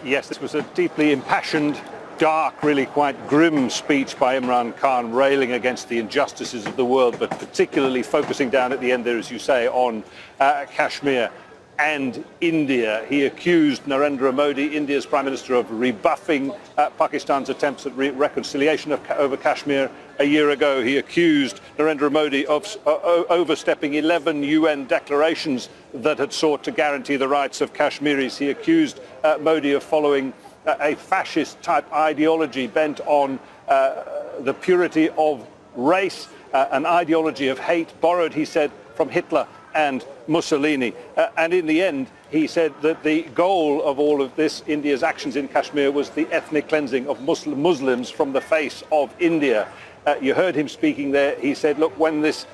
Yes, this was a deeply impassioned, dark, really quite grim speech by Imran Khan, railing against the injustices of the world, but particularly focusing down at the end there, as you say, on Kashmir and India. He accused Narendra Modi, India's Prime Minister, of rebuffing Pakistan's attempts at reconciliation over Kashmir a year ago. He accused Narendra Modi of overstepping 11 UN declarations that had sought to guarantee the rights of Kashmiris. He accused Modi of following a fascist-type ideology bent on the purity of race, an ideology of hate borrowed, he said, from Hitler and Mussolini. And in the end, he said that the goal of all of this, India's actions in Kashmir, was the ethnic cleansing of Muslims from the face of India. You heard him speaking there. He said, look, when these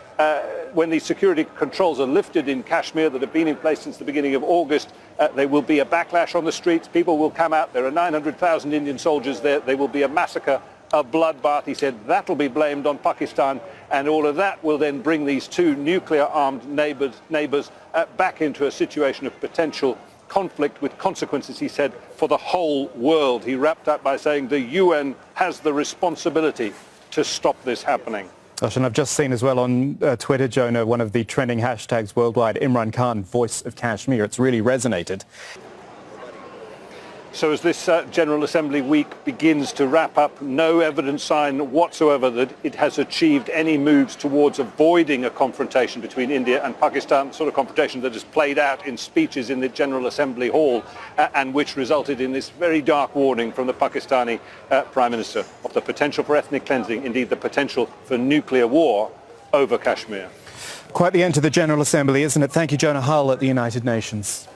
security controls are lifted in Kashmir that have been in place since the beginning of August, there will be a backlash on the streets. People will come out. There are 900,000 Indian soldiers there. There will be a massacre, a bloodbath. He said that'll be blamed on Pakistan, and all of that will then bring these two nuclear-armed neighbours back into a situation of potential conflict with consequences, he said, for the whole world. He wrapped up by saying the UN has the responsibility to stop this happening. Gosh, and I've just seen as well on Twitter, Jonah, one of the trending hashtags worldwide, Imran Khan, voice of Kashmir. It's really resonated. So as this General Assembly week begins to wrap up, no evidence sign whatsoever that it has achieved any moves towards avoiding a confrontation between India and Pakistan, the sort of confrontation that has played out in speeches in the General Assembly Hall and which resulted in this very dark warning from the Pakistani Prime Minister of the potential for ethnic cleansing, indeed the potential for nuclear war over Kashmir. Quite the end to the General Assembly, isn't it? Thank you, Jonah Hull at the United Nations.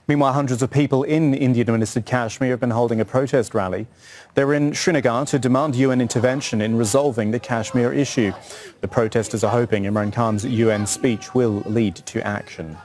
Meanwhile, hundreds of people in Indian-administered Kashmir have been holding a protest rally. They're in Srinagar to demand UN intervention in resolving the Kashmir issue. The protesters are hoping Imran Khan's UN speech will lead to action.